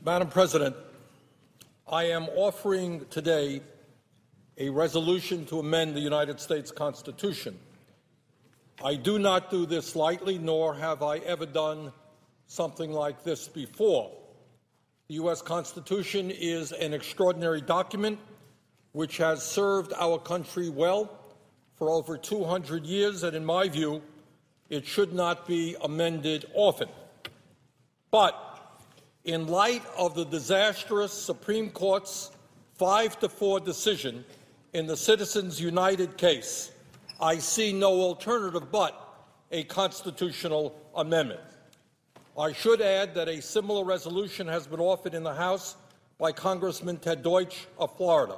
Madam President, I am offering today a resolution to amend the United States Constitution. I do not do this lightly, nor have I ever done something like this before. The U.S. Constitution is an extraordinary document which has served our country well for over 200 years, and in my view, it should not be amended often. But in light of the disastrous Supreme Court's 5-4 decision in the Citizens United case, I see no alternative but a constitutional amendment. I should add that a similar resolution has been offered in the House by Congressman Ted Deutch of Florida.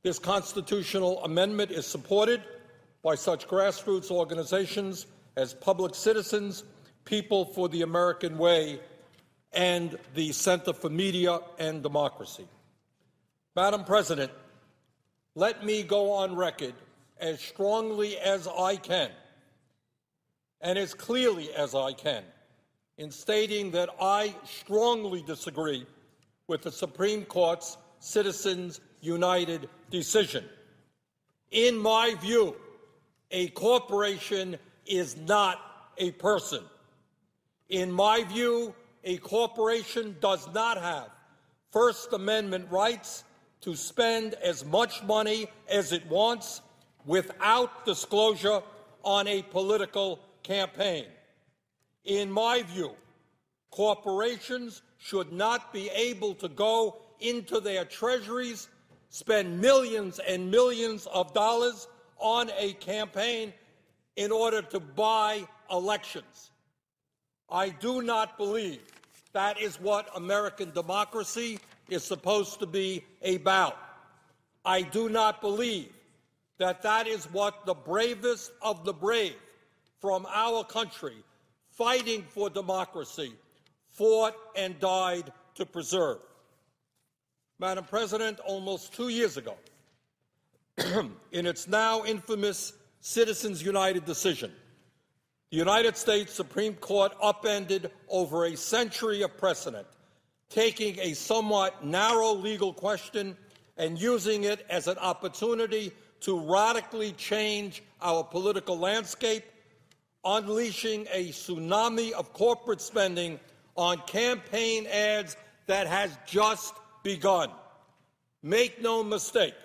This constitutional amendment is supported by such grassroots organizations as Public Citizens, People for the American Way, and the Center for Media and Democracy. Madam President, let me go on record as strongly as I can and as clearly as I can in stating that I strongly disagree with the Supreme Court's Citizens United decision. In my view, a corporation is not a person. In my view, a corporation does not have First Amendment rights to spend as much money as it wants without disclosure on a political campaign. In my view, corporations should not be able to go into their treasuries, spend millions and millions of dollars on a campaign in order to buy elections. I do not believe that is what American democracy is supposed to be about. I do not believe that that is what the bravest of the brave from our country, fighting for democracy, fought and died to preserve. Madam President, almost 2 years ago, in its now infamous Citizens United decision, the United States Supreme Court upended over a century of precedent, taking a somewhat narrow legal question and using it as an opportunity to radically change our political landscape, unleashing a tsunami of corporate spending on campaign ads that has just begun. Make no mistake,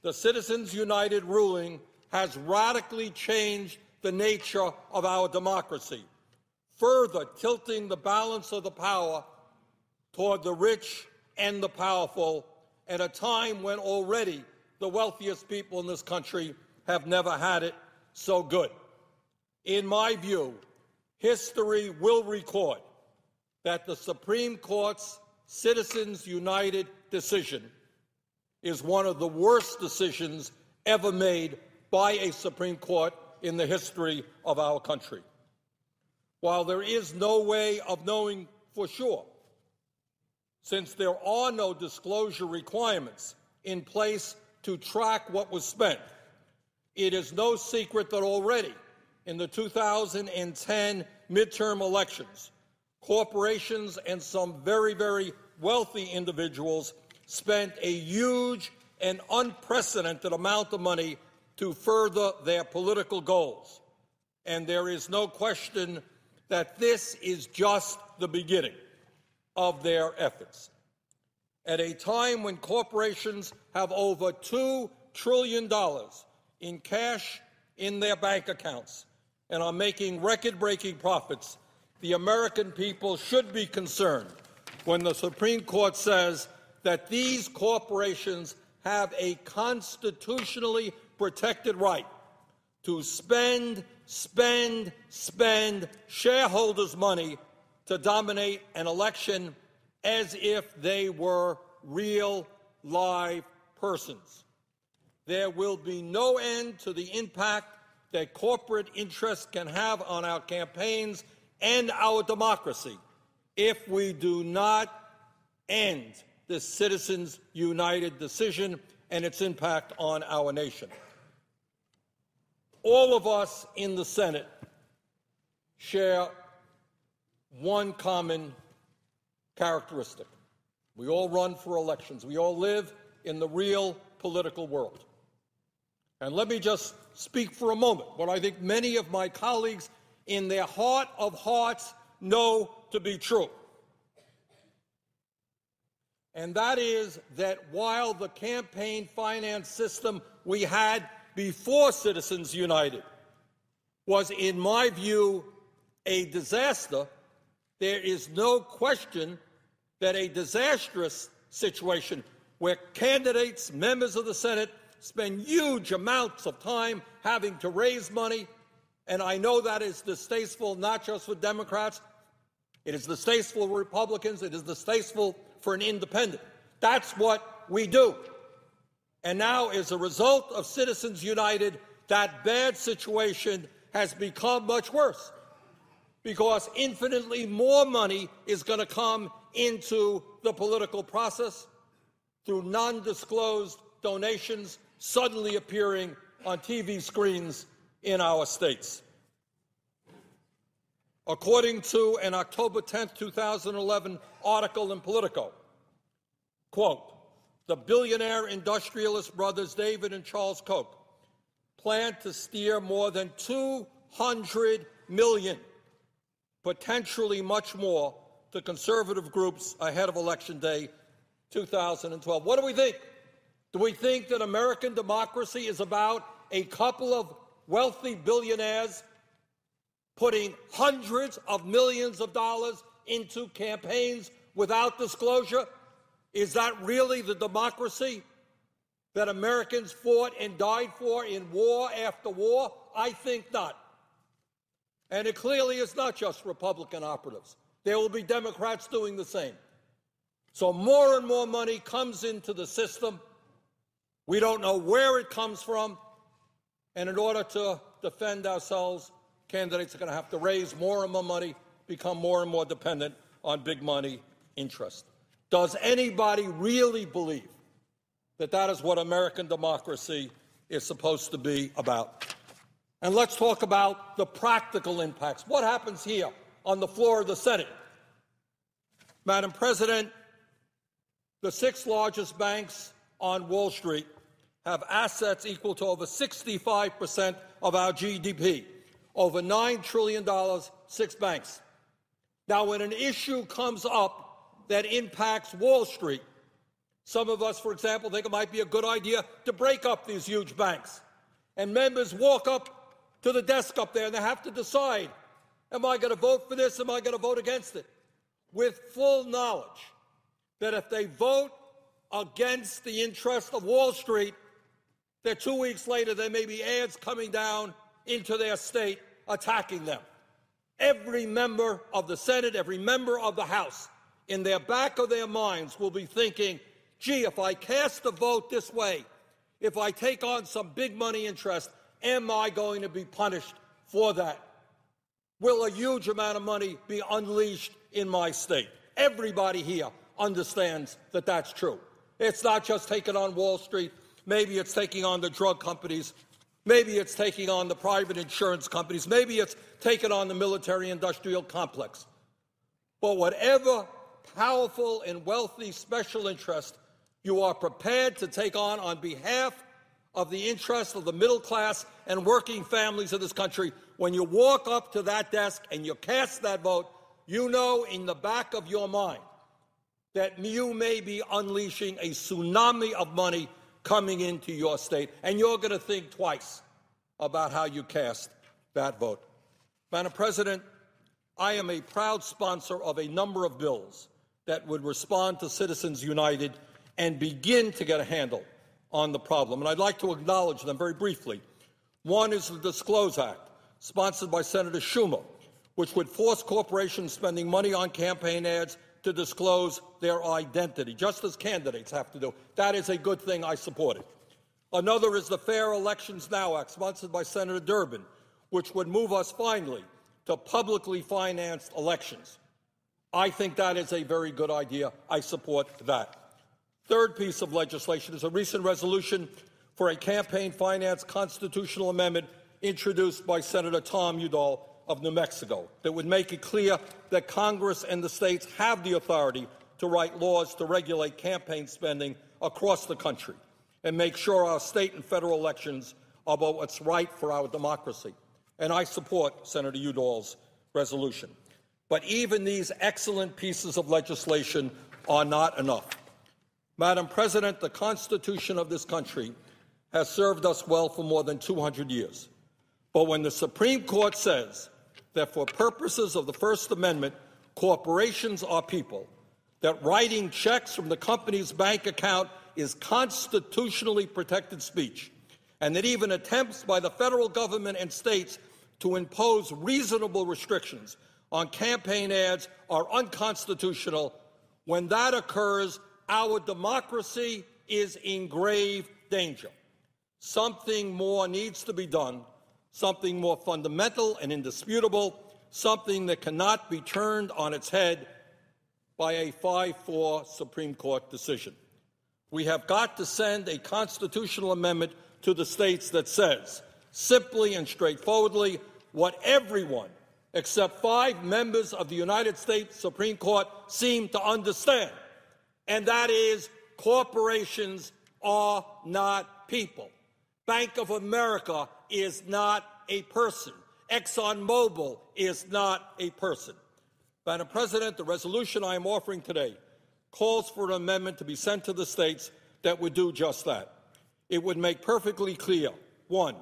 the Citizens United ruling has radically changed the nature of our democracy, further tilting the balance of the power toward the rich and the powerful at a time when already the wealthiest people in this country have never had it so good. In my view, history will record that the Supreme Court's Citizens United decision is one of the worst decisions ever made by a Supreme Court in the history of our country. While there is no way of knowing for sure, since there are no disclosure requirements in place to track what was spent, it is no secret that already in the 2010 midterm elections, corporations and some very, very wealthy individuals spent a huge and unprecedented amount of money to further their political goals. And there is no question that this is just the beginning of their efforts. At a time when corporations have over $2 trillion in cash in their bank accounts and are making record-breaking profits, the American people should be concerned when the Supreme Court says that these corporations have a constitutionally protected right to spend shareholders' money to dominate an election as if they were real, live persons. There will be no end to the impact that corporate interests can have on our campaigns and our democracy if we do not end the Citizens United decision and its impact on our nation. All of us in the Senate share one common characteristic. We all run for elections. We all live in the real political world. And let me just speak for a moment what I think many of my colleagues in their heart of hearts know to be true. And that is that while the campaign finance system we had before Citizens United was, in my view, a disaster, there is no question that a disastrous situation where candidates, members of the Senate, spend huge amounts of time having to raise money, and I know that is distasteful not just for Democrats, it is distasteful for Republicans, it is distasteful for an independent. That's what we do. And now, as a result of Citizens United, that bad situation has become much worse because infinitely more money is going to come into the political process through non-disclosed donations suddenly appearing on TV screens in our states. According to an October 10, 2011 article in Politico, quote, the billionaire industrialist brothers David and Charles Koch plan to steer more than $200 million, potentially much more, to conservative groups ahead of Election Day 2012. What do we think? Do we think that American democracy is about a couple of wealthy billionaires putting hundreds of millions of dollars into campaigns without disclosure? Is that really the democracy that Americans fought and died for in war after war? I think not. And it clearly is not just Republican operatives. There will be Democrats doing the same. So more and more money comes into the system. We don't know where it comes from. And in order to defend ourselves, candidates are going to have to raise more and more money, become more and more dependent on big money interest. Does anybody really believe that that is what American democracy is supposed to be about? And let's talk about the practical impacts. What happens here on the floor of the Senate? Madam President, the 6 largest banks on Wall Street have assets equal to over 65% of our GDP, over $9 trillion, 6 banks. Now, when an issue comes up that impacts Wall Street, some of us, for example, think it might be a good idea to break up these huge banks. And members walk up to the desk up there and they have to decide, am I going to vote for this? Am I going to vote against it? With full knowledge that if they vote against the interest of Wall Street, that 2 weeks later there may be ads coming down into their state attacking them. Every member of the Senate, every member of the House, in their back of their minds will be thinking, gee, if I cast a vote this way, if I take on some big money interest, am I going to be punished for that? Will a huge amount of money be unleashed in my state? Everybody here understands that that's true. It's not just taking on Wall Street. Maybe it's taking on the drug companies. Maybe it's taking on the private insurance companies. Maybe it's taking on the military-industrial complex. But whatever powerful and wealthy special interest you are prepared to take on behalf of the interests of the middle class and working families of this country, when you walk up to that desk and you cast that vote, you know in the back of your mind that you may be unleashing a tsunami of money coming into your state, and you're going to think twice about how you cast that vote. Madam President, I am a proud sponsor of a number of bills that would respond to Citizens United and begin to get a handle on the problem, and I'd like to acknowledge them very briefly. One is the Disclose Act, sponsored by Senator Schumer, which would force corporations spending money on campaign ads to disclose their identity, just as candidates have to do. That is a good thing. I support it. Another is the Fair Elections Now Act, sponsored by Senator Durbin, which would move us finally to publicly financed elections. I think that is a very good idea. I support that. Third piece of legislation is a recent resolution for a campaign finance constitutional amendment introduced by Senator Tom Udall of New Mexico that would make it clear that Congress and the states have the authority to write laws to regulate campaign spending across the country and make sure our state and federal elections are about what's right for our democracy. And I support Senator Udall's resolution. But even these excellent pieces of legislation are not enough. Madam President, the Constitution of this country has served us well for more than 200 years. But when the Supreme Court says that for purposes of the First Amendment, corporations are people, that writing checks from the company's bank account is constitutionally protected speech, and that even attempts by the federal government and states to impose reasonable restrictions on campaign ads are unconstitutional, when that occurs, our democracy is in grave danger. Something more needs to be done, something more fundamental and indisputable, something that cannot be turned on its head by a 5-4 Supreme Court decision. We have got to send a constitutional amendment to the states that says, simply and straightforwardly, what everyone except 5 members of the United States Supreme Court seem to understand, and that is corporations are not people. Bank of America is not a person. ExxonMobil is not a person. Madam President, the resolution I am offering today calls for an amendment to be sent to the states that would do just that. It would make perfectly clear, 1,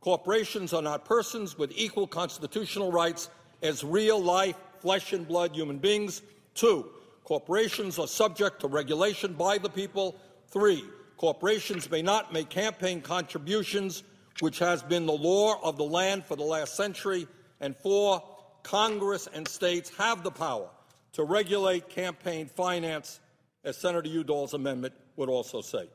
corporations are not persons with equal constitutional rights as real-life, flesh-and-blood human beings. 2, corporations are subject to regulation by the people. 3, corporations may not make campaign contributions, which has been the law of the land for the last century. And 4, Congress and states have the power to regulate campaign finance, as Senator Udall's amendment would also say.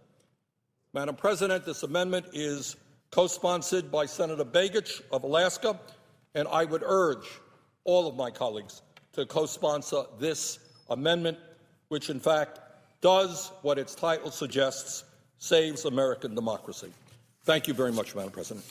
Madam President, this amendment is co-sponsored by Senator Begich of Alaska, and I would urge all of my colleagues to co-sponsor this amendment, which in fact does what its title suggests, saves American democracy. Thank you very much, Madam President.